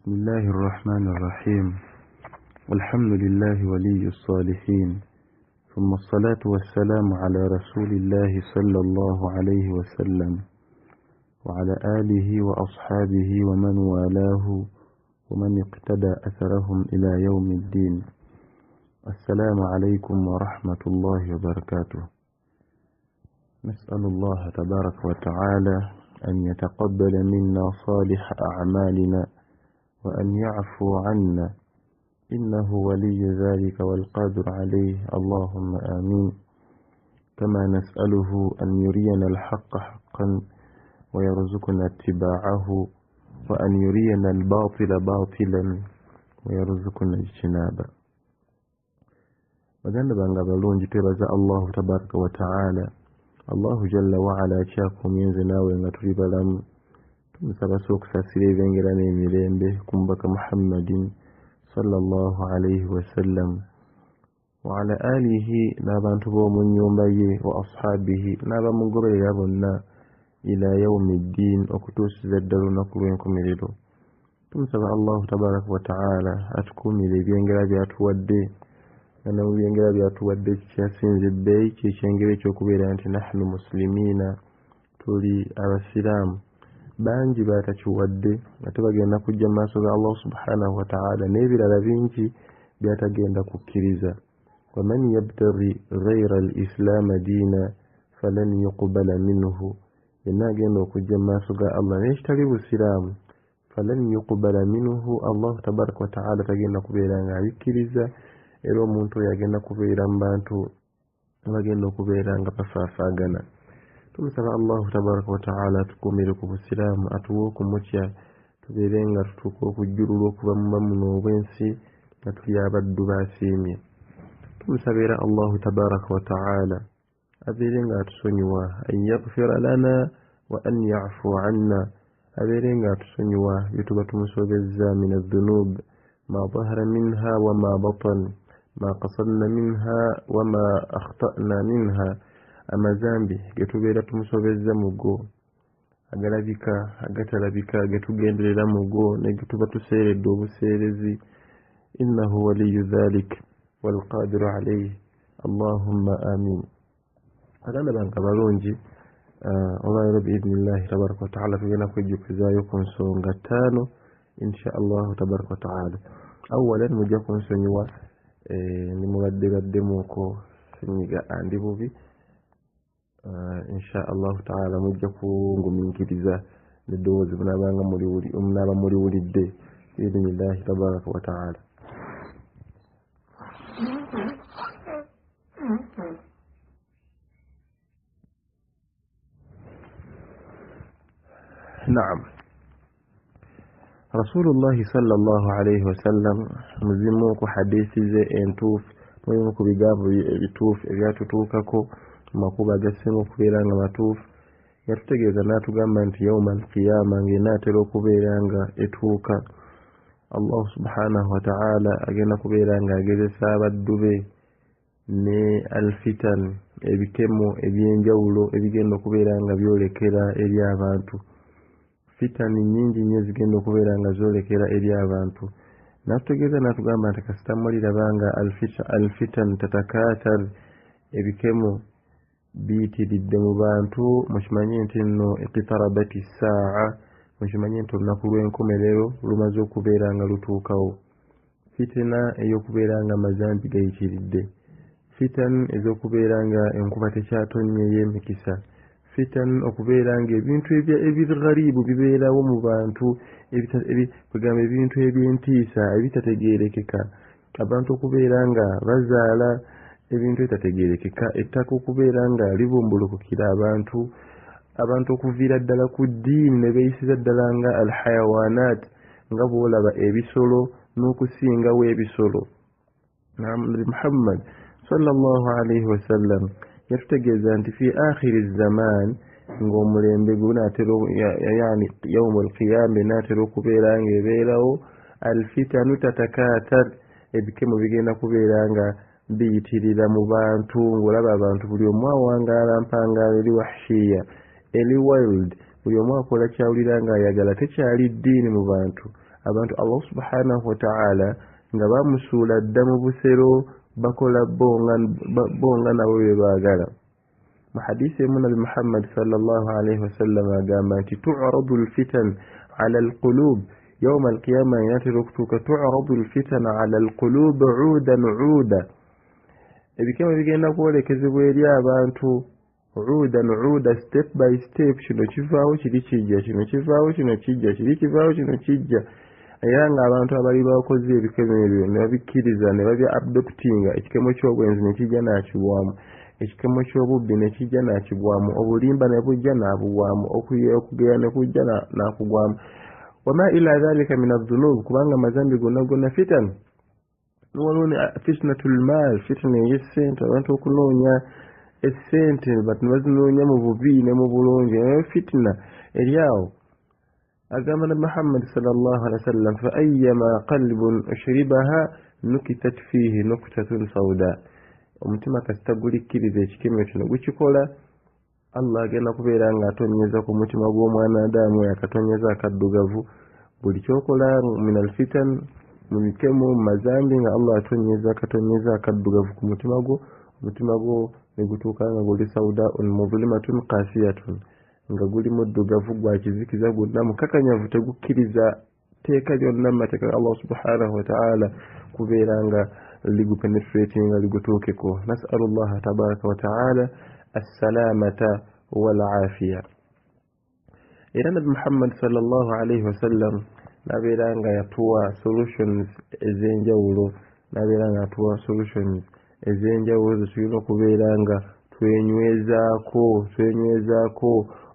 بسم الله الرحمن الرحيم. والحمد لله ولي الصالحين، ثم الصلاة والسلام على رسول الله صلى الله عليه وسلم وعلى آله وأصحابه ومن والاه ومن اقتدى أثرهم إلى يوم الدين. السلام عليكم ورحمة الله وبركاته. نسأل الله تبارك وتعالى أن يتقبل منا صالح أعمالنا وأن يعفو عنا، إنه ولي ذلك والقادر عليه، اللهم آمين. كما نسأله أن يرينا الحق حقا ويرزقنا اتباعه، وأن يرينا الباطل باطلا ويرزقنا اجتنابه. baganda bange abalungi, twebaza Allahu tabaraka wa ta'ala, Allahu jalla wa ala akyakumyenze naawe nga tuli balamu. Tumusaba okusaasira ebengera n'emirembe ku mubaka Muhammadin sallallahu alayhi wa sallam wa ala alihi n'abantu b'omu nnyumba ye wa ashabihi n'abamugoberera bonna ila yawmi ddin, okutuusiza ddala olunaku lw'enkomerero. Tumusaba Allahu tabaraka wa ta'ala atukuumire ebyengera byatuwadde, nga mu byengera byatuwadde kikyasinze ebbeeyi kyekyengero ekyokubeera nti nahnu muslimiina, tuli abasiraamu. Bangi batakiwadde ate bagenda kujja mu maaso ga Allah subhanahu wa ta'ala n'ebirala bingi byatagenda kukkiriza. waman yabtaghi ghayra al-islaama diina falan yuqbala minhu, yenna agenda okujja mu maaso ga Allah n'ekitali busiraamu, falan yuqbala minhu, Allah tabaraka wa ta'ala tagenda kubeera nga abikkiriza, era omuntu oyo agenda kubeera mu bantu abagenda okubeera nga bafaafaagana. Tumusaba Allahu tabaraka wa ta'ala atukuumire ku busiraamu, atuwe okumutya, tubeere nga tutuuka okujjululwa okuva mu mamuno obw'ensi nga tuli abaddu basiimye. Tumusaba era Allahu tabaraka wa ta'ala abeere nga atusonyiwa, an yaghfira lana wa an ya'fu anna, abeere nga atusonyiwa bye tuba tumusobezza min adh-dhunub ma dhahara minha wa ma batan, ma qasadna minha wa ma akhta'na minha, amazambi getubeera tumusobezza mugo, agalabika agatalabika, getugenderera mugo ne getuba tuseeredde obuseerezi. innahu waliyu dhalik walqadiru alayhi, allahumma amin. Baganda bange abalungi, olwaleero biidhnillahi tabaraka wa ta'ala tugenda kwejjukizaayo ku nsonga 5 insha allahu tabaraka wa ta'ala. awalan mujja kunsonyiwa nimubaddemuuko senyiga andi bubi, insha allahu ta'ala mujja kungumiikiriza n'eddoboozi munaaba muliwulidde biidhnillahi tabaraka wa ta'ala. Naam, Rasulullahi sallallahu alayhi wa sallam muzimu ku hadiisi ze entuufu, mulimu ku bigambo ebituufu ebyatutuukako mu makubo agasinga okubeera nga matuufu. Yatutegeeza n'atugamba nti yawma al-qiyama ng'enaatera okubeera nga etuuka, Allah subhanahu wa ta'ala agenda kubeera nga agezesa abaddu be ne al-fitan, ebikemo ebyenjawulo ebigenda okubeera nga byolekera eri abantu. Fitani nyingi nnyo zigenda okubeera nga zoolekera eri abantu. Natutegeeza n'atugamba nti kasita mulirabanga al-fitan tatakaatar, ebikemo biyitiridde mu bantu, mukimanye nti nno iqtarabati saa, mukimanye nti olunaku lw'enkomerero lumaze okubeera nga lutuukawo. Fitina ey'okubeera nga amazambi gayitiridde, fitan ez'okubeera nga enkuba tekyatonnya ey'emikisa, fitan okubeera nga ebintu ebirigharibu bibeerawo mu bantu, kugamba ebintu eby'entiisa ebitategeerekeka, abantu okubeera nga bazaala ebintu ebitategeerekeka, ettaka okubeera nga libumbulukukira abantu okuviira ddala ku ddiini ne beeyisiza ddala nga al-hayawaanaat, nga bw'olaba ebisolo n'okusingawo ebisolo. Nabi Muhammad sallallahu alayhi wa sallam yatutegeeza nti fi akhiri zaman, ng'omulembe gunaatera yani yawmul qiyama naatera okubeera nga ebeerawo, al-fitanu tatakaatar, ebikemo bigenda kubeera nga biyitirira mu bantu, ng'olaba abantu buli omu awangaala mpangaala eri wahshiya, eri wild, buli omu akola kyawulira nga ayagala, tekyali ddiini mu bantu, abantu Allah subhanahu wa ta'ala nga bamusuula dda mu busero bakola bonga nabo bye baagala. mu hadisi emu nabi Muhammad sallallahu alayhi wasallam agamba nti tu'radu alfitan ala alqulub yawma alqiyama yatira okutuuka tu'radu alfitan ala alqulub 'udan ebikemo bigenda kwolekezebwa eri abantu 'udan step by step, kino kivaawo kiri kijja, kino kivaawo kino kijja, kiri kivaawo kino kijja. Era ng'abantu abali bakoze ebikemo ebyo ne babikkiriza ne babya adoptinga, ekikemo ky'obwenzi ne kijja n'akibwamu, ekikemo ky'obubbi ne kijja n'akibwamu, obulimba ne bujja n'abubwamu, okugeya ne kujja n'akugwamu. wama ila dhalika min adh-dhunub, kubanga amazambi gonna fitan. Waliwo fitnatul mal, fitna ey'essente, abantu okunoonya essente bazinoonya mu bubi ne mu bulungi, eyo fitna eri awo. agamba nabi Muhammad sallallahu alaihi wasallam fa ayyama qalbun ushribaha nukitat fihi nuktatun sauda, omutima kasitagulikkiriza ekikemo kino gukikola, Allah agenda kubeera nga atonyeza ku mutima gw'omwana Adamu yakatonyeza akaddugavu. Buli kyokola min alfitan, mu mikemo, mu mazambi, nga Allah atonyeza akaddugavu ku mutima gwo, omutima gwo ne gutuuka nga guli saudaun muzlimatun qasiyatun, nga guli muddugavu gwa kizikiza, gwonna mukakanyavu, tegukkiriza teeka lyonna mu mateeka ga Allah subhanahu wa ta'ala kubeera nga ligupenetrating, nga ligutuukeko. Nas'alu Allah tabaraka wa ta'ala assalamata wal afiya. Era nabi Muhammad sallallahu alayhi wasallam nabeera nga yatuwa solutions ez'enjawulo, nabeera nga yatuwa solutions ez'enjawulo zitulina okubeera nga twenywezaako,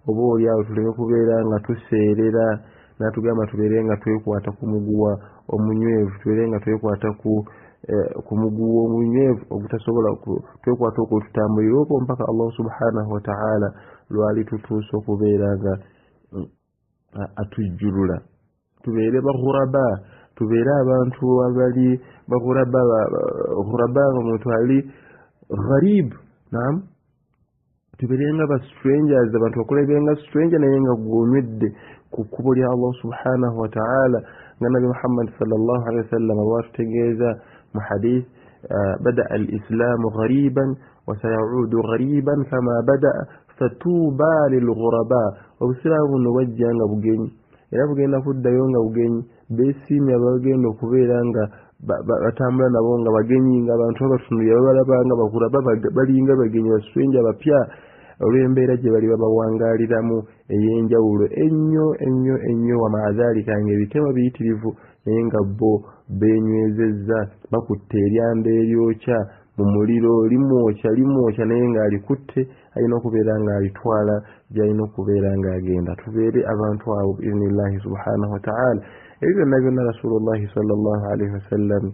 oba oliawo tuleme kubeera nga tuseerera, natugamba tubeere nga twekwata ku muguwa omunywevu, tubeere nga twekwata ku muguwa omunywevu ogutasobola twekwata okututambulira okwo mpaka Allah subhanahu wa ta'ala lwali tutuusa okubeera nga atujjulula. Tubeere baghuraba, tubeere abantu abali baghuraba, omuntu ali gharib, naam, tubeere nga ba strangers, abantu bakulabire nga stranger naye nga gwonywedde ku kkubo lya Allah subhanahu wa ta'ala. nga nabi Muhammad sallallahu alaihi wasallam bwatutegeeza mu hadith bada'a al-islamu ghariban wa sayaudu ghariban kama bada'a fatuba lilghuraba. Obusiraamu buno bwajja nga bugenyi era bugenda kuddayo nga bugenyi. Beesiimye abagenda okubeera nga batambula nabo nga bagenyi, nga abantu abatunuulira babalaba nga baghuraba, balinga bagenyi, baswenja bapya olw'embeera gye bali babawangaaliramu ey'enjawulo ennyo. Wamaadhalika ng'ebitema biyitirivu naye nga bo beenywezezza, bakutte eryanda eryokya mu muliro, limwokya naye ng'alikutte, alina okubeera ng'alitwala gy'alina okubeera ng'agenda. Tubeere abantu abo bi'iznillahi subhanahu wa ta'ala. Ebyo byonna Rasulullahi sallallahu alaihi wasallam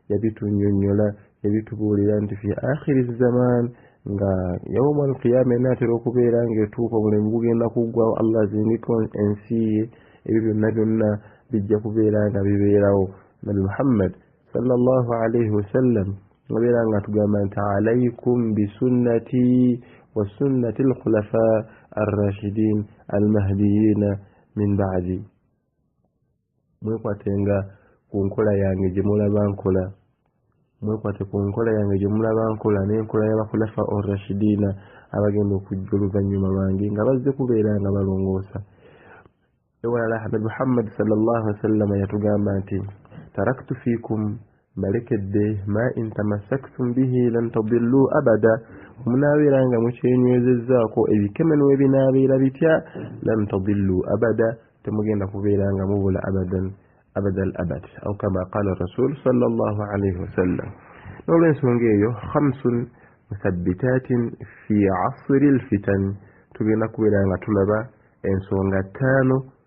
yabitunnyonnyola, yabitubuulira nti fi akhiri zaman, nga yawmal qiyama inaatera okubeera ng'etuuka omulimu gugenda kuggwawo, Allah azindiko ensi ye, ebyo byonna bijja kubeera nga bibeerawo. Nabi Muhammad sallallahu alaihi wasallam ngabeera nga tugamba nti alaikum bisunnati wa sunnati al-khulafa ar-rashidin al-mahdiyina min ba'di. Mwekwatenga ku nkola yange gye mulaba nkola, mwekwate ku nkola yange gye mulaba nkola, n'enkola y'abakhulafa ar-rashidina abagenda okujja oluvannyuma lwange nga bazze kubeera nga balongoosa. Ewalala Nabi Muhammad sallallahu alaihi wasallam yatugamba nti taraktu fiikum, mbalekedde ma in tamassaktum bihi lan tadillu abada, munaabeera nga mukyenywezezzaako ebikemeno ebinaabeera bitya, lan tadillu abada, temugenda kubeera nga mubula abadan al-abad, aw kama qala rasul sallallahu alayhi wasallam. N'olw'ensonga eyo, khamsun musabitatin fi asri al-fitan, tugenda kubeera nga tulaba ensonga 5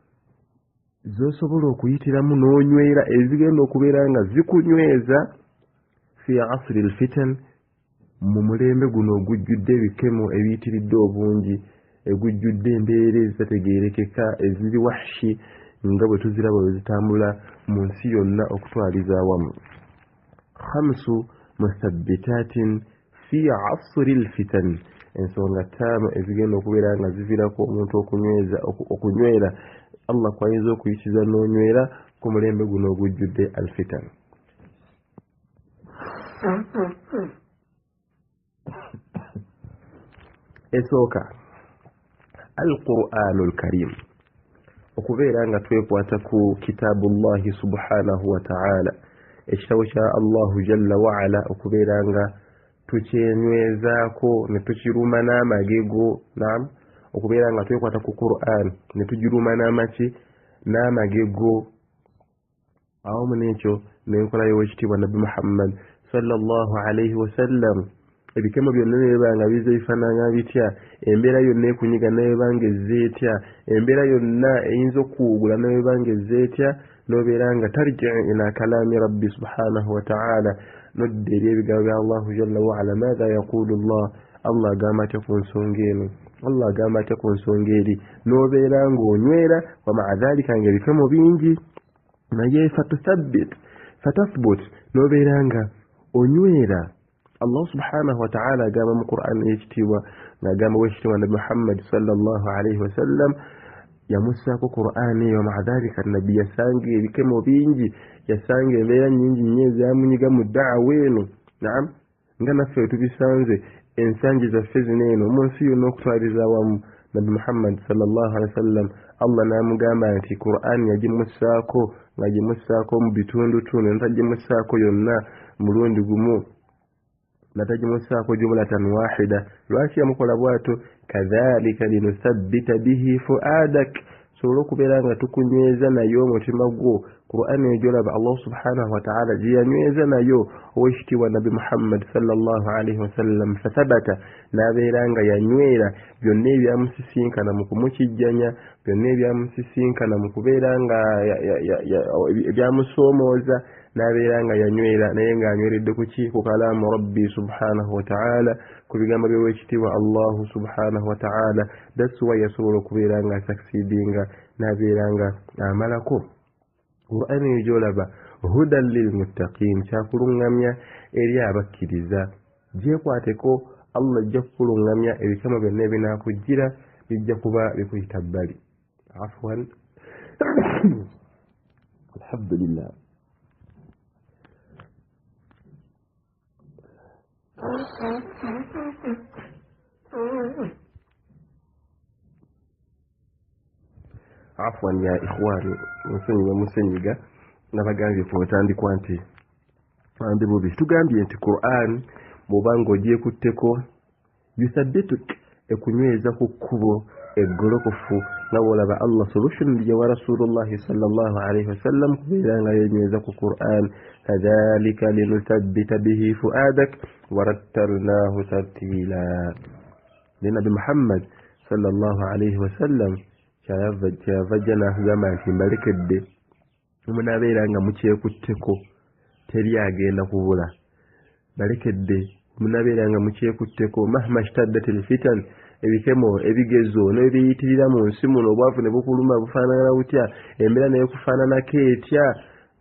z'osobola okuyitiramu n'onywera, ezigenda okubeera nga zikunyweza fi asri al-fitan, mu mulembe guno ogujjudde ebikemo ebiyitiridde obungi, egujjudde embeera ezitategeerekeka, eziri wahshi nga bwe tuziraba bwe zitambula mu nsi yonna okutwaliza awamu. Khamsu musabitatin fi asri al-fitan, ensonga 5 ezigenda okubeera nga ziviirako omuntu okunywera. Allah kwayinza okuyitiza n'onywera ku mulembe guno ogujjudde alfitan. Esooka alquranul karim, okubeera nga twekwata ku kitaabullahi subhanahu wa ta'ala, ekitabo kya Allahu jalla wa ala, okubeera nga tukyenywezaako ne tukiruma n'amagego. Naam, okubeera nga twekwata ku Qur'an ne tugiruma n'amagego. Awamu n'ekyo n'enkola y'owekitiibwa Nabbi Muhammad sallallahu alayhi wa sallam, ebikemo byonna ne biba nga bize bifaanana bitya, embeera yonna ekunyiga ne biba nga ezze etya, embeera yonna eyinza okuwugula ne biba nga ezze etya, n'obeera nga tarji'u ila kalaami rabbi subhanahu wa ta'ala, nodda eri ebigambo bya Allahu jalla wa ala. Maadha yaqulu Allah agamba atya ku nsonga eno, Allah agamba atya ku nsonga eri, n'obeera ng'onywera. Wa ma'a dhalika nga ebikemo bingi naye fatathbut, n'obeera nga onywera. Allah subhanahu wa ta'ala agamba mu Qur'an ekitiibwa, n'agamba w'ekitiibwa Nabi Muhammad sallallahu alayhi wa sallam, yamussaako Qur'an eyo. Wa ma'a dhalika nabbi yasanga ebikemo bingi, yasanga embeera nnyingi nnyo ezaamunyiga mu dda'wa eno. Naam, nga naffe tubisanze ensangi zaffe zino eno mu nsi yonna okutwaliza awamu. Nabi Muhammad sallallahu alayhi wa sallam, Allah n'amugamba nti Qur'an yagimussaako, ng'agimussaako mu bitundutundu, natagimussaako yonna mulundi gumu, natagimussaako jumlatan wahida. Lwaki yamukola bw'ato? Kadhalika linuthabbita bihi fuadak, sobola okubeera nga tukunyweza nayo omutima gwo. Qur'an ejolaba Allah subhanahu wa ta'ala gye yanyweza nayo owekitiibwa Nabi Muhammad sallallahu alayhi wa sallam, fathabata, n'abeera nga yanywera byonna ebyamusisinkana mu kumukijjanya, byonna ebyamusisinkana mu kubeera nga ebyamusoomooza, n'abeera nga yanywera, naye ng'anyweredde ku ki? Ku kalaamu rabbi subhanahu wa ta'ala, ku bigambo by'owekitiibwa Allahu subhanahu wa ta'ala. That's why yasobola okubeera nga succeedinga, n'abeera nga amalako. Qur'an ejolaba hudan lilmuttaqin, kyakuluŋŋamya eri abakkiriza. Gyekwateko, Allah ajja kukuluŋŋamya, ebikamo byonna ebinaakujjira bijja kuba bikuyita bbali. Afwan. Alhamdulillah. Afwan ya ikhwani, musenyiga nabagambye ku butandikwa nti andi bubi tugambye nti Qur'an bw'obanga ogyekutteko yusabbituk, ekunyweza ku kkubo eggolokofu, nga bw'olaba Allah solution lye wa Rasulullahi sallallahu alayhi wa sallam kubeera nga yenyweza ku Qur'an. Kadhalika linuthabbita bihi fuadak warattalnahu tartila. Nabi Muhammad sallallahu alayhi wa sallam kyavajja n'akugamba nti mbalekedde munaabeera nga mukyekutteko, teri agenda kubula. Balekedde munaabeera nga mukyekutteko, mahma shtaddat alfitan, ebikemo ebigezo n'ebiyitirira mu nsi muno, obwavu ne bukuluma bufaanana butya, embeera naye kufaananako etya,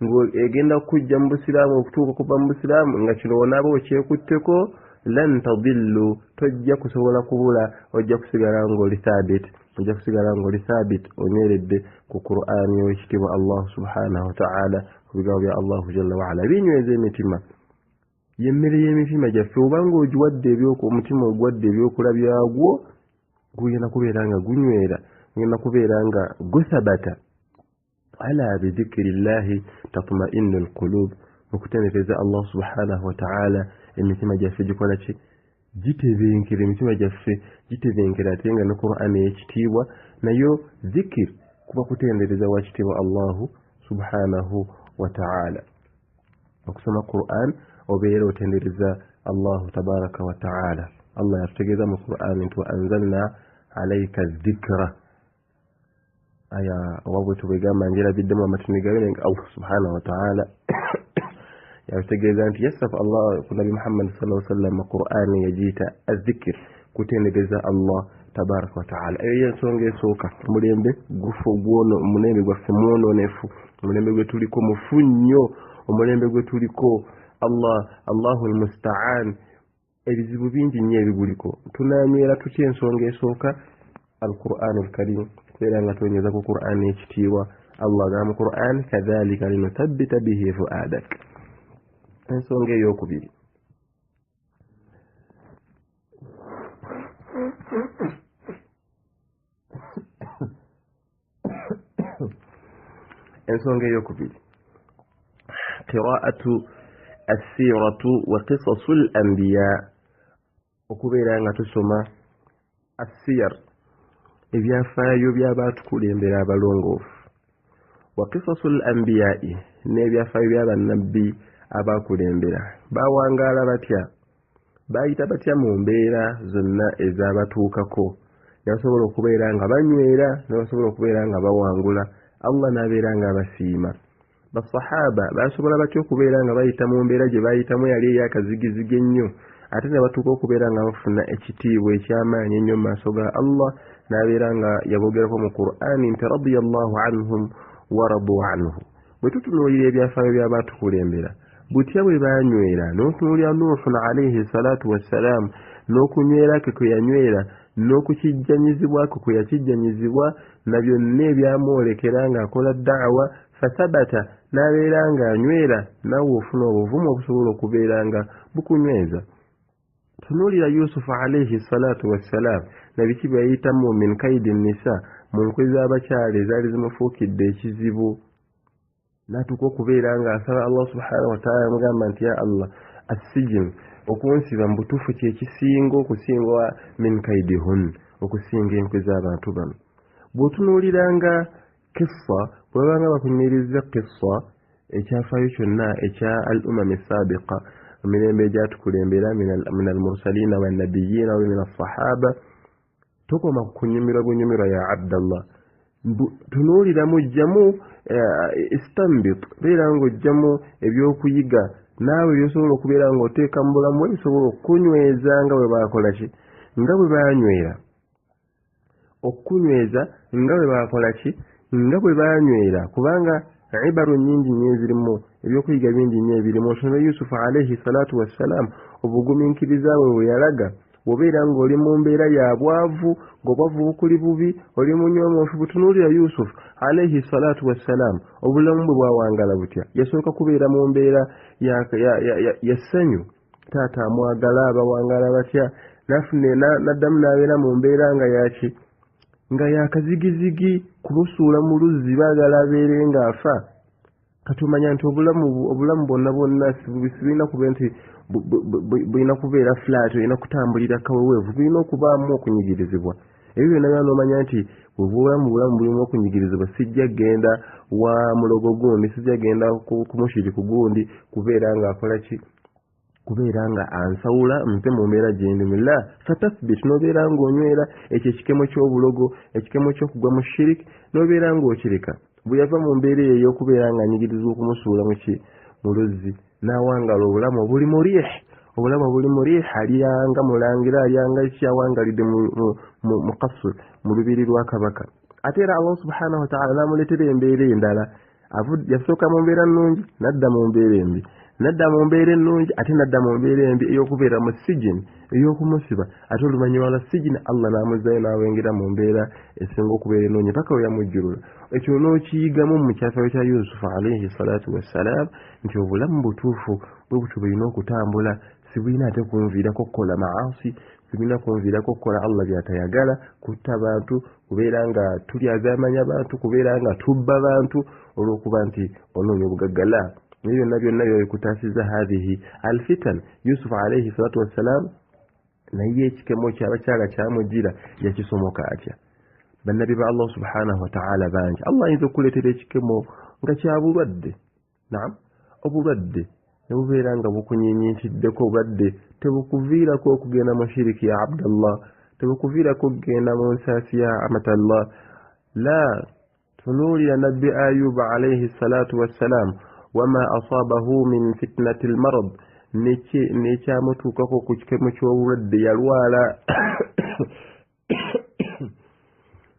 ng'egenda kujja mu busiraamu, okutuuka kuva mu busiraamu, nga kino onaaba okyekutteko, lan tadillu, tojja kusobola kubula, ojja kusigala ng'oli thabit, ojja kusigala ng'oli thabit, onyweredde ku Qur'ani y'ekitiibwa Allah subhanahu wa ta'ala, ku bigambo bya Allahu jalla wa ala. Binyweza emitima, yemmere y'emitima gyaffe. Obanga ogiwadde omutima oguwadde ebyokulabya byagwo, guyina kubeera nga gunywera, guyina kubeera nga gusabata. Ala bidhikrillahi tatma'innu alqulub, okutendereza Allah subhanahu wa ta'ala, emitima gyaffe gikola ki? Gitebenkera, emitima gyaffe gitebenkera. Ate nga ne Qur'an ey'ekitiibwa nayo zikir, kuba kutendereza wa kitiibwa Allahu subhanahu wa ta'ala. Okusoma Qur'an obeera otendereza Allahu tabaraka wa ta'ala. Allah yatutegeeza mu Qur'an nti wa anzalna alayka dhikra, aya wabwe tubegamba njerabiddemu amatini gayo, nga Allah subhanahu wa ta'ala yatutegeeza nti yasafu Allah ku Nabi Muhammad sallallahu alayhi wa sallam Qur'an yagiita azzikir, kutendereza Allah tabaraka wa ta'ala. Eyo y'ensonga esooka. Omulembe gufu gwono, omulembe gwaffe mwononefu, omulembe gwe tuliko mufu nnyo, omulembe gwe tuliko Allahu almusta'an, ebizibu bingi nnyo ebiguliko. Tunaanywera tutya ensonga esooka? Al-Qur'an al-Karim, kubeera nga twenyweza ku Qur'an ekitiibwa Allah ga mu Qur'an kadhalika linuthabbita bihi fu'adak. Ensonga ey'okubiri qira'atu as-siratu wa qisasul anbiya okubeera nga tusoma as-siyar ebyafaayo by'abaatukulembera abalongoofu wa qisasul anbiya'i n'ebyafaayo by'abannabbi abaakulembera baawangaala batya baayita batya mu mbeera zonna ez'abatuukako ne basobola okubeera nga banywera ne basobola okubeera nga bawangula Allah n'abeera nga abasiima basahaba basobola batya okubeera nga bayita mu mbeera gye baayitamu yali ey'akazigizigi ennyo ate ne batuuka okubeera nga bafuna ekitiibwa eky'amaanyi ennyo mu maaso ga Allah n'abeera nga yabogerako mu Qur'ani nti radiyallahu anhum wa radu anhu. Bwe tutunuulira ebyafaayo by'abaatukulembera butya bwe baanywera n'otunuulira Nuuhun alayhi salaatu wassalaam n'okunywera kwe kwe yanywera n'okukijjanyizibwa kwe yakijjanyizibwa na byonna ebyamwolekera ng'akola da'wa fasabata n'abeera ng'anywera naawe ofuna obuvumu obusobola okubeera nga bukunyweza. Tunuulira Yusufu alayhi salaatu wassalaam na biki bye yayitamu min kaidi nisa mu nkwe z'abakyala ezaali zimufuukidde ekizibu n'atuuka okubeera ng'asaba Allah subhanahu wa ta'ala amugamba nti ya Allah assijinu okunsiba mu butuufu kyekisinga okusingwa min kaidihun okusinga enkwe z'abantu bano. Bw'otunuuliranga kissa bwebanga bakunyiriza kissa ekyafaayo kyonna ekya al umami saabiqa emirembe egyatukulembera min almursalina wannabiyina wa min assahaba tokoma kunyumirwa bunyumirwa ya Abdallah. Tunuulira mujjamu istambit beera ng'ojjamu ebyokuyiga naawe byosobola okubeera ng'oteeka mu bulamu bwe bisobola okunyweza nga bwe baakola ki nga bwe baanywera okunyweza nga bwe baakola ki nga bwe baanywera kubanga ibaru nnyingi nnyo ezirimu ebyokuyiga bingi nnyo ebirimu osoma Yusufu alayhi salaatu wassalaam obugumiikiriza bwe yalaga bw'obeera ng'oli mu mbeera ya bwavu ng'obwavu bukuli bubi oli munyomoofu butunuulira Yusufu alayhi salaatu wassalaam obulamu bwe bwawangala butya yasooka kubeera mu mbeera ya ssanyu taata amwagala abawangala batya n'addamu n'abeera mu mbeera nga yaki nga yakazigizigi kumusuula mu luzzi baagala abeere ng'afa katumanya nti obulamu bwonna sibulina kuba nti bulina kubeera flat olina kutambulira kaweweevu bulina okubaamu okunyigirizibwa ebyo byonna byonna omanya nti bulamu bulimu okunyigirizibwa sijja genda wa mulogo gundi sijja genda ku mushiriku gundi kubeera ng'akola ki kubeera nga ansawula mpe mu mbeera gyendimu la fatasbit n'obeera ng'onywera ekyo ekikemo ky'obulogo ekikemo ky'okugwa mu shiriki n'obeera ng'okireka bwe yava mu mbeera eyo ey'okubeera ng'anyigirizibwa okumusuula mu luzzi n'awangala obulamu obuli mu riih alyanga mulangira alyanga ekyawangalidde mu kasur mu lubiri lwa kabaka ate era Allah subhanahu wa ta'ala n'amuleetera embeera endala yasooka mu mbeera nnungi n'adda mu mbeera embi nadda mu mbeera ennungi ate nadda mu mbeera embi ey'okubeera mu sijini ey'okumusiba ate oluvannyuma lwa sijini Allah n'amuzzayo n'awengera mu mbeera esinga okubeera ennungi paka we yamujjulula ekyo n'okiyigamu mu kyafaayo kya Yusufu alayhi salaatu wassalaam nti obulamu butuufu bwe buti bulina okutambula sibulina ate kunviirako kukola maasi sibulina kunviirako kukola Allah by'atayagala kutta bantu kubeera nga tulyazaamanya bantu kubeera nga tubba bantu olw'okuba nti onoonya obugaggala ebyo byonna byekutaasiza hadhihi alfitan Yusufu alayhi salatu wassalaam naye ekikemo ky'abakyala kyamugira yakisomoka atya bannabi ba Allah subhanahu wa ta'ala bangi Allah ayinza okukuleetera ekikemo nga kya bulwadde obulwadde ne bubeera nga bukunyiinyiitiddeko obulwadde tebukuviirako okugenda mu shiriki ya Abdallah tebukuviirako okugenda mu nsaasi ya Amatallah la tunuulira nabbi Ayuba alayhi salatu wassalaam wama asabahu min fitnati almarad nekyamutuukako ku kikemo ky'obulwadde yalwala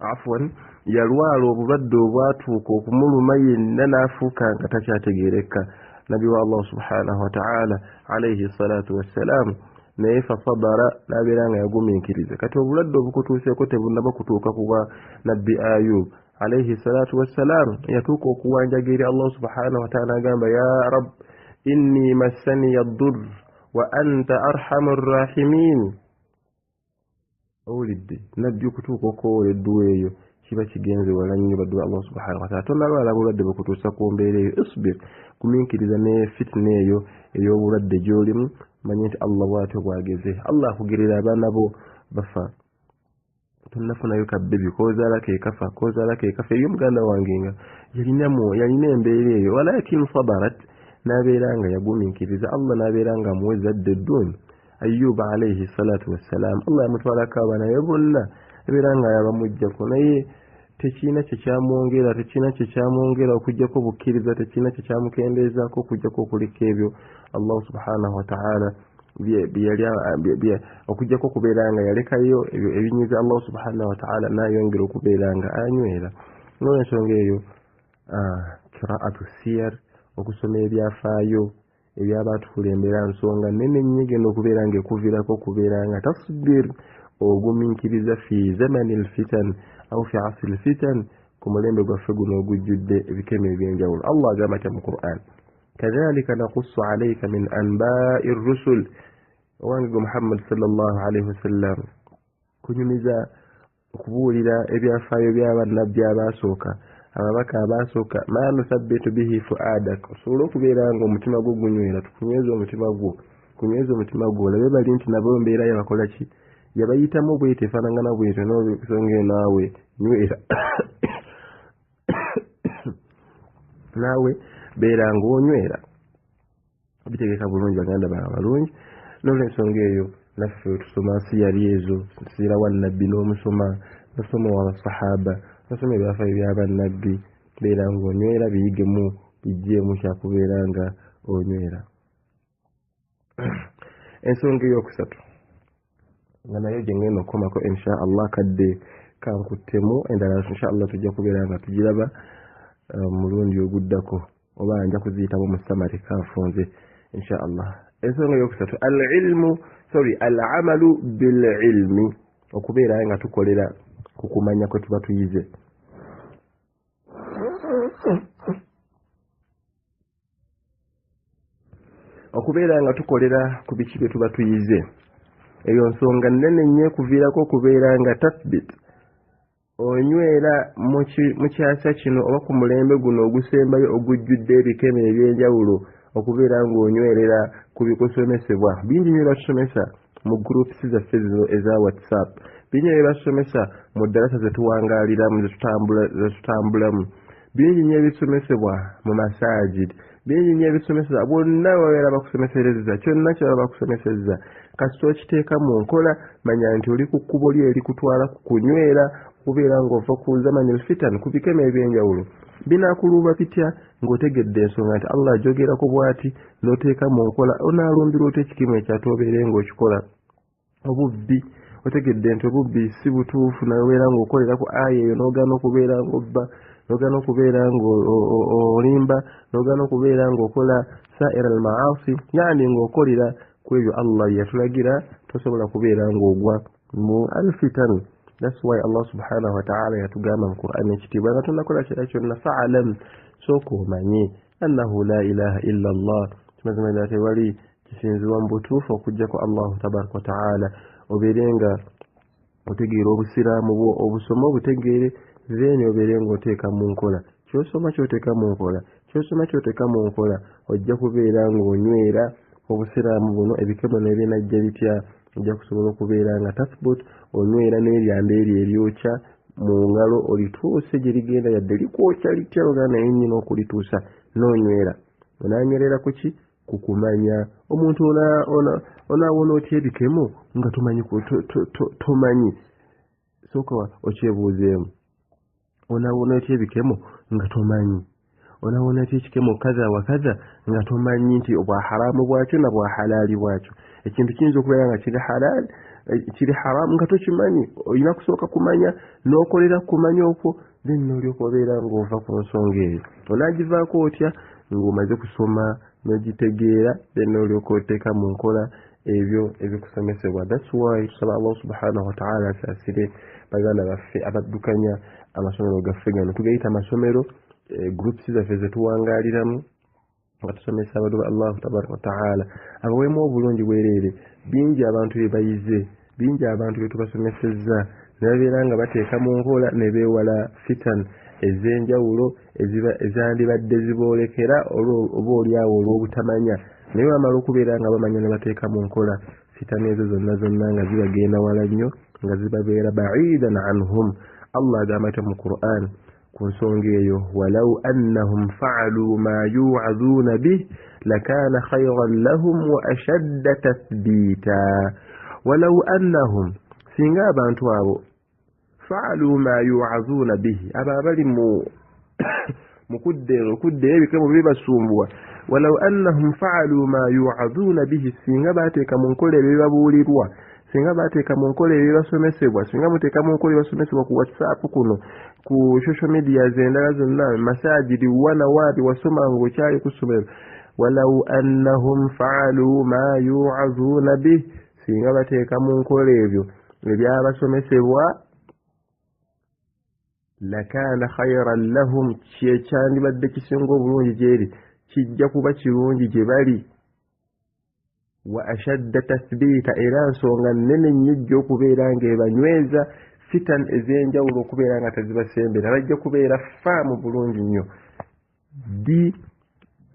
afwan yalwala obulwadde obwatuuka okumuluma yenna n'afuuka nga takyategeereka nabi wa Allah subhanahu wa ta'ala alayhi salatu wassalaam naye fasabara n'abeera nga yagumiikiriza kati obulwadde obukutuuseeko tebunnaba kutuuka kuba nabbi Ayub alayhi salatu wassalam yatuuka okuwanjaga eri Allah subhanahu wa ta'ala agamba ya rab inni massani ad-durr wa anta arhamur rahimin. owulidde nabbi okutuuka okoola edduwa eyo kiba kigenze wala nnyo badduwa Allah subhanahu wa ta'ala tonnalwala bulwadde bukutuusa ku mbeera eyo isbir gumiikiriza ne fitina eyo ey'obulwadde gy'olimu manye nti Allah bw'atyo bwageze. Allah akugerera abaana bo bafa tonnafunayo kabbebi koozaalako ekafa eyo muganda wange nga yalina embeera eyo walakin sabarat n'abeera nga yagumiikiriza Allah n'abeera nga amuweza adde dduni. Ayyuba alayhi salatu wassalam Allah yamutwalako abaana be bonna abeera nga yabamuggyako naye tekiina kyekyamwongera okuggyako bukkiriza tekiina kyekyamukendeezaako okuggyako okuleka ebyo Allah subhanahu wa ta'ala okuggyako okubeera nga yalekayo ebyo ebinyiza Allah subhanahu wa ta'ala n'ayongera okubeera nga anywera. N'olwensonga eyo qira'atu siyar okusoma ebyafaayo ebyabatukulembera nsonga nene nnyo genda okubeera nga ekuviirako okubeera nga tasbir ogumiikiriza fi zamani alfitan au fi asri alfitan ku mulembe gwaffe guno ogujjudde ebikeme eby'enjawulo. Allah agamba atya mu Qur'an kadhalika naqussu alayka min anba'i ar-rusul owange gwe Muhammad sallallahu alayhi wasallam kunyumiza okubuulira ebyafaayo by'abannabbi abasooka ababaka abasooka ma nusabbitu bihi fuadak osobola okubeera nga omutima gwo gunywera tukunyweza omutima gwo olabe bali nti nabo mbeera yabakola ki yabayitamu bwete efaanangana bwete n'olwensonga naawe nywera naawe beera ng'onywera bitegeka bulungi baganda bawe balungi. N'olwensonga eyo naffe tusoma siyali ezo siira wa nnabbi n'omusoma nosoma wa sahaba nosoma ebyafaayo by'abannabbi beera ng'onywera biyigemu bijjeemu kyakubeera nga onywera. Ensonga eyokusatu nga nayo gye ngenda okukomako insha Allah kadde kankuttemu endala insha Allah tujja kubeera nga tugiraba mulundi oguddako oba nja kuziyitamu mu samari kanfunze insha Allah. Ensonga eyokusatu al-amalu bil-ilmi okubeera nga tukolera ku kumanya kwe tuba tuyize. Okubeera nga tukolera ku biki bye tuba tuyize eyo nsonga nnene nnyo ekuviirako okubeera nga tathbit onywera mu kyasa kino oba ku mulembe guno ogusembayo ogujjudde ebikeme eby'enjawulo okubeera ng'onywerera ku bikusomesebwa. Bingi nnyo batusomesa mu groups zaffe zino eza WhatsApp, bingi nnyo basomesa mu ddarasa zetuwangaaliramu zetutambulamu, bingi nnyo ebisomesebwa mu masajid, bingi nnyo ebisomesebwa bonna babeera bakusomesereza kyonna kyaba bakusomeseza kasita okiteeka mu nkola manya nti oli ku kkubo lye erikutwala ku kunywera kubeera ng'ova ku zamani alfitan ku bikeme ebyenjawulo. Binaakuluuba bitya ng'otegedde ensonga nti Allah ajogerako bw'ati n'oteeka mu nkola onaalumbira ota ekikimu ekyatoobeere ng'okikola obubbi otegedde nti obubbi si butuufu naweera ng'okolera ku aya eyo n'ogaana okubeera ng'obba n'ogaana okubeera ng'olimba n'ogaana okubeera ng'okola sa'ira al-ma'asi yani ng'okolera ku ebyo Allah yatulagira tosobola kubeera ng'ogwa mu alfitan. That's why Allah subhanahu wa ta'ala yatugamba mu Qur'an ekitiibwa nga tonnakola kira kyonna fa'alam sooka omanye annahu la ilaha illa Allah kimazima ddala tewali kisinzibwa mu butuufu okuggyako Allahu tabaraka wa ta'ala obeere nga otegeera obusiraamu bwo obusoma obutegeere then obeere ng'oteeka mu nkola kyosoma ky'oteeka mu nkola ojja kubeera ng'onywera obusiraamu buno ebikemo n'ebinajja bitya ojja kusobola okubeera nga tathbut onywera n'eryanda eryo eryokya mu ngalo olituuse gye ligenda yadde likwokya litya ogaa naye nnyina okulituusa n'onywera onaanywerera ku ki ku kumanya. Omuntu onaawona otya ebikemo nga tomanyi sooka okyebuuzeemu onaawona otya ebikemo nga tomanyi onaawona otya ekikemo kaza wa kaza nga tomanyi nti obwa haraamu bwakyo na bwa halaali bwakyo. Ekintu kiyinza okubeera nga kiri halaali kiri haramu nga tokimanyi olina kusooka kumanya n'okolera kumanya okwo then n'olyoka obeera ng'ova ku nsonga eyo onaagivaako otya ng'omaze kusoma n'ogitegeera then n'olyoka oteeka mu nkola ebyo ebikusomesebwa. That's why tusaba Allah subhanahu wa ta'ala asaasire baganda baffe abaddukanya amasomero gaffe gano tugayita amasomero groups zaffe zetuwangaliramu nga tusomesa abantu ba Allahu tabaraka wa ta'ala abaweemu obulungi bwereere bingi abantu bebayize bingi abantu betubasomesezza nebabeera nga bateeka mu nkola ne beewala fitan ez'enjawulo ezandibadde ziboolekera oba oliawo olw'obutamanya naye bamala okubeera nga bamanya ne bateeka mu nkola fitan ezo zonna nga zibagenda wala nnyo nga zibabeera ba'idan anhum. Allah agamba mu Qur'an ku nsonga eyo walau annahum fa'alu ma yu'adhuna bih lakana khayran lahum wa ashadda tathbita. Walau annahum singa abantu abo fa'alu ma yu'adhuna bihi ababali mu kudde ebikemo bibasumbuwa walau annahum fa'alu ma yu'adhuna bihi singa bateeka mu nkola ebibabuulirwa singa bateeka mu nkola ebibasomesebwa singa muteeka mu nkola ebibasomesebwa ku WhatsApp kuno ku social media zendala zonna masajidi wana wapi wasoma ng'okyali ku ssomero walau annahum fa'alu ma yu'adhuna bihi singa bateeka mu nkola ebyo ebyabasomesebwa lakana khayran lahum kyekyandibadde kisinga obulungi gyeri kijja kuba kirungi gye bali wa ashadda tathbita era nsonga nnene nnyo okubeera ng'ebanyweza fitan ez'enjawulo okubeera nga tezibasembera bajja kubeera faamu bulungi nnyo di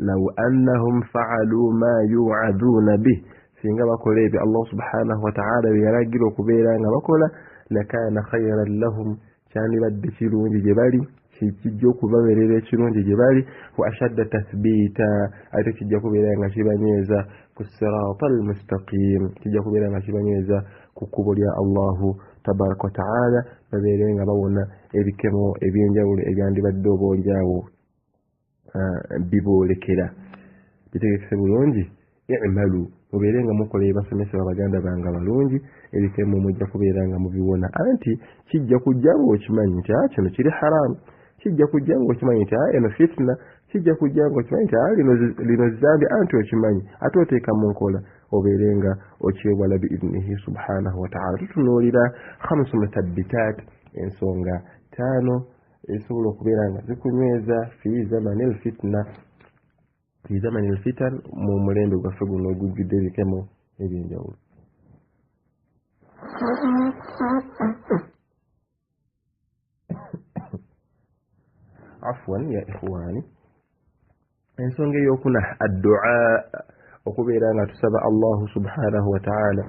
law annahum fa'alu ma yu'aduna bih singa bakola ebyo Allah subhanahu wa ta'ala byeyalagira okubeera nga bakola lakana khayran lahum kyandibadde kirungi gye bali kijja okubabeerera ekirungi gye bali wa ashadda tathbita ate kijja kubeera nga kibanyweza ku sirata almustaqim kijja kubeera nga kibanyweza ku kkubo lya Allahu tabaraka wa ta'ala babeere nga bawona ebikemo ebyenjawulo ebyandibadde obonjaawo biboolekera bitegekese bulungi i'malu mubeere nga mukola ebasomesebwa baganda bange balungi ebikemo mujja kubeera nga mubiwona anti kijja kujja ng'okimanyi nti kino kiri haramu kijja kujja ng'okimanyi nti eno fitna kijja kujja ng'okimanyi nti lino zambi anti okimanyi ate oteeka mu nkola obeere nga okyewala biidnihi subhanahu wa ta'ala. Tutunuulira khamsu mutabbitat ensonga 5 ezisobola okubeera nga zikunyweza fi zamani elfitna fi zamani elfitan mu mulembe gwaffe guno ogujjudde ebikemo ebyenjawulo. Afwan ya ikhwani ensonga eyokuna addu'a okubeera nga tusaba Allahu subhanahu wa ta'ala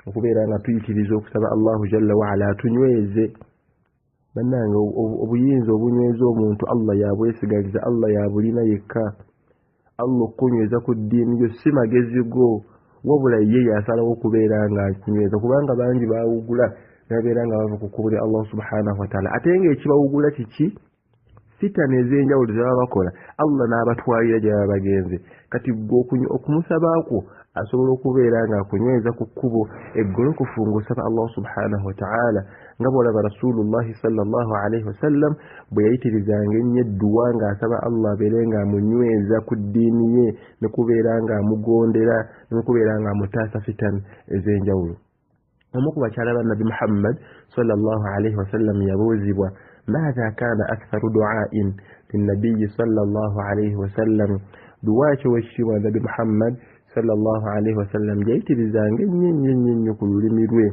okubeera nga tuyitiriza okusaba Allahu jalla wa ala atunyweze bannange obuyinza obunyweza omuntu Allah yabwesigaliza Allah yabulina yekka Allah okunyweza ku ddiini yo si magezi go wabula ye yasalawo okubeera nga akinyweza kubanga bangi bawugula nabeera nga bava ku kkubo lya Allah subhanahu wa ta'ala ate ng'ekibawugula kiki fitana ez'enjawulo zebaba bakola Allah n'abatwalira gye baba bagenze kati gwe okumusabaako asobola okubeera nga akunyweza ku kkubo eggolokofu ng'osaba Allah subhanahu wa ta'ala nga bw'olaba rasulullahi sallallahu alaihi wasallam bwe yayitirizanga ennyo edduwa ng'asaba Allah abeere nga amunyweza ku ddiini ye ne kubeera nga amugondera ne kubeera nga amutaasa fitana ez'enjawulo. Omu ku bakyala ba Nabi Muhammad sallallahu alaihi wasallam yabuuzibwa ماذا كان أكثر دعاء للنبي صلى الله عليه وسلم دعاء وشيوى النبي محمد صلى الله عليه وسلم جيت بزانج يقول لميروي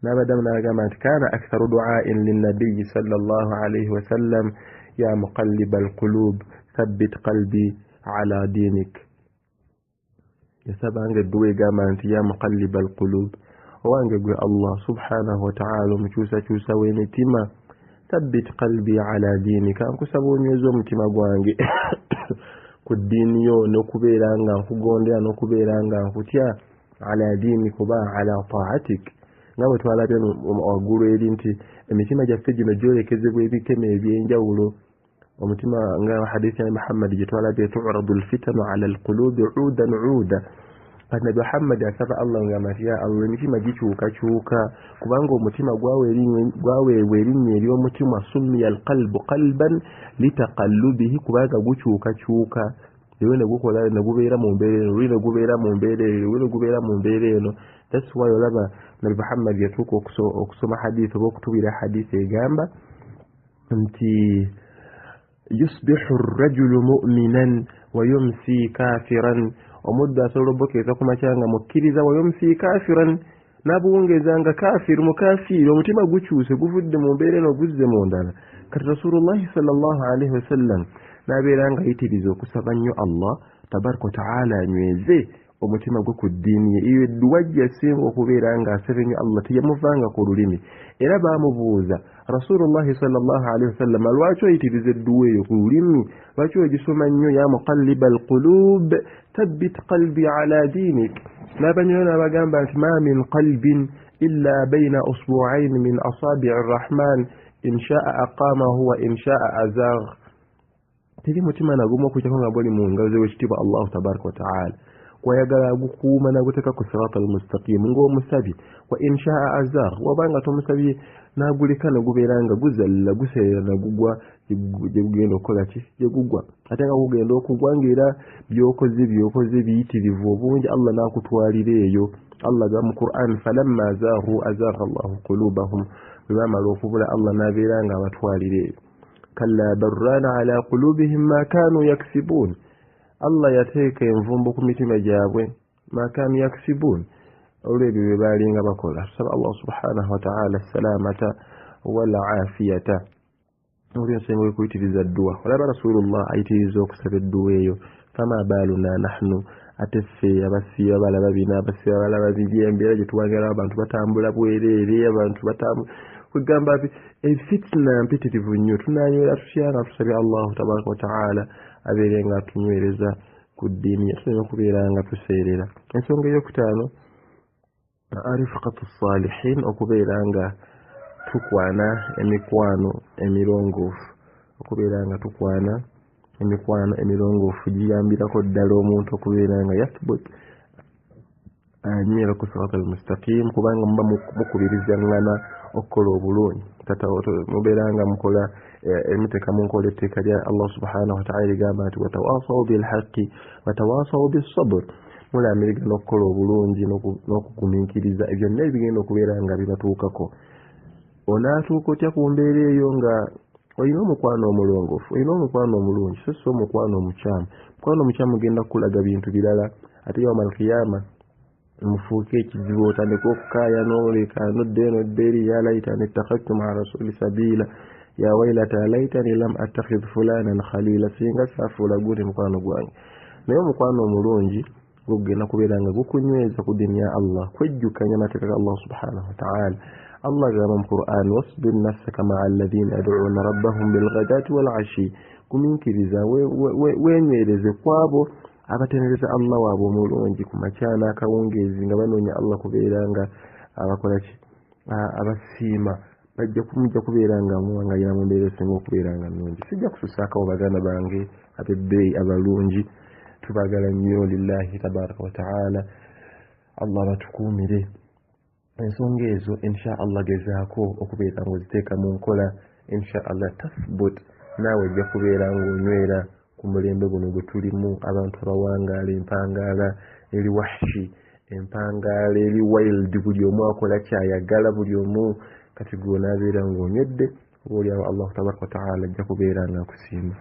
نبدأ كانت كان أكثر دعاء للنبي صلى الله عليه وسلم يا مقلب القلوب ثبت قلبي على دينك يا سبانج الدوي كانت يا مقلب القلوب وانجا الله سبحانه وتعالى مشوسا وينتما ثبت قلبي على دينك ankusaba nyezo mutima gwange ku ddiini yo n'okubeera nga nkugondera n'okubeera nga nkutya ala diini kuba ala taatik nga bwe twalabye waggulu eri nti emitima gyaffe gino gyolekezebwa ebikemo ebyenjawulo omutima nga hadithi ya Muhammad gye twalabye tu'radu alfitanu ala alqulubi udan uda Nabi Muhammad asaba Allah ngamba ya Allah emitima gikyukakyuka kubanga omutima gwaweebwa erinnya ery'omutima summiya alqalbu qalban litaqallubihi kubanga gukyukakyuka ewe ne gukola ne gubeera mu mbeera eno ne gubeera mu mbeera eno ne gubeera mu mbeera eno. That's why olaba Nabi Muhammad yatuuka okusoma hadith oba okutubira hadith egamba nti yusbihu arrajulu mu'minan wa yumsi kafiran, omuddu asobola obbokeeza ku makya nga mukkiriza, wa yumsi kafiran, n'abuwungeeza nga kafiru mukafiiri, omutima gukyuse guvudde mu mbeera eno guzze mu ndala. Kati rasulullahi sallallahu alaihi wasallam n'abeera nga ayitiriza okusaba nnyo Allah tabaraka wa ta'ala anyweze omutima gwe ku ddiini ye. Eyo edduwa gye yasinga okubeera ng'asaba ennyo Allah, teyamuvanga ku lulimi. Era baamubuuza rasulullahi sallallahu alaihi wasallam, lwaki oyitiriza edduwa eyo ku lulimi, lwaki ogisoma nnyo, ya muqalliba alqulub thabbit qalbi ala diinik. N'abanyolo n'abagamba nti ma min qalbin illa bayna usbu'ayn min asabi'i arrahman in sha'a aqamahu wa in sha'a azagh. Teri mutima nagumu okukyako nga guli mu ngalo z'Oweekitiibwa Allahu tabaraka wa ta'ala, kwayagala gukuuma naguteeka ku sirata almustaqim ng'omusabi. Wa in sha'a azagh, wabanga tomusabye n'aguleka ne gubeera nga guzalla guseerera nagugwa gye gugenda okukola ki, gye gugwa. Ate nga gugenda okugwa ng'era byokoze biyitirivu obungi, Allah n'akutwalira eyo. Allah ga mu Qur'an, falamma azaghu azagha Allahu qulubahum, bwe baamala okubula Allah n'abeera nga abatwalira eyo. Kalla barrana ala qulubihim ma kanu yaksibun, Allah yateeka envumbo ku mitima gyabwe, ma kanu yaksibun, olw'ebyo bye baalinga bakola. Tusaba Allah subhanahu wa ta'ala salamata wal afiyata. Oli nsenga okuyitiriza dduwa, olaba rasulullah ayitiriza okusaba edduwa eyo. Fama baluna nahnu, ate ffe abasiiba balaba bino, abasiiba balaba biri, embeera gye tuwangira abantu batambula bwereere, abantu kugamba fitna mpitirivu nnyo. Tunanywera tutya nga tusabye Allahu tabaraka wa ta'ala abeere nga atunywereza ku ddiini ye, tulina okubeera nga tuseerera. Ensonga ey'okutaano, rifqatu salihin, okubeera nga tukwana emikwano emirongoofu. Okubeera nga tukwana emikwano emirongoofu giyambirako ddala omuntu okubeera nga yathbut anywera ku sirata almustaqim, kubanga muba mukubirizangana okukola obulungi. Mubeera nga mukola emiteeka mu nkola etteeka lya Allah subhanahu wa ta'ala ligamba nti watawasaw bilhaqqi watawasaw bissabr, mulamirigana okukola obulungi n'okugumiikiriza. Ebyo byonna ebigenda okubeera nga bibatuukako. Onaatuuka otya ku mbeera eyo nga olina omukwano omulongoofu, olina omukwano omulungi, so si omukwano omukyamu. Omukwano omukyamu genda kukulaga bintu birala, ate yawmal qiyama mufuuke ekizibu, otandika okukaaya n'oleka nodda eno odda eri, ya laitani ittakhadhtu ma'a rasuli sabila, ya wailata laitani lam attakhidh fulanan khalila, singa saafuula gundi mukwano gwange. Naye omukwano omulungi gugenda kubeera nga gukunyweza ku ddiini ya Allah, kwejjukanya amateeka ga Allah subhanahu wa ta'ala. Allah gamba mu Qur'an, wasbir nafsaka ma'a alladhina yad'una rabbahum bilghadati wal 'ashi, kumiikiriza wenywereze kwabo abatendereza Allah waabwe omulungi ku makya n'akawungeezi, nga banoonya Allah kubeera nga abakola ki, abasiima. Mujja kubeera nga muwangayira mu mbeera esinga okubeera nga nnungi. Sijja kususaako baganda bange ab'ebbeeyi abalungi, tubagala nnyo lillahi tabaraka wa ta'ala. Allah batukuumire. Ensonga ezo insha Allah gezaako okubeera ng'oziteeka mu nkola, insha Allah tathbut, naawe ojja kubeera ng'onywera ku mulembe guno gwe tulimu. Abantu abawangaala, empangaala eri wahshi, empangaala eri wild, buli omu akola kyayagala, buli omu kati gwe onaabeera ng'onywedde, oboolyawo Allahu tabaraka wa ta'ala ajja kubeera nga akusiima.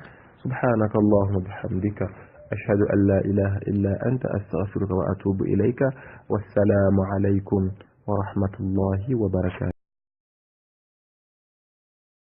Subhanaka Allahumma bihamdika ashhadu an la ilaha illa anta astaghfiruka wa atubu ilayka. Wassalamu alaykum wa rahmatullahi wa barakatuh.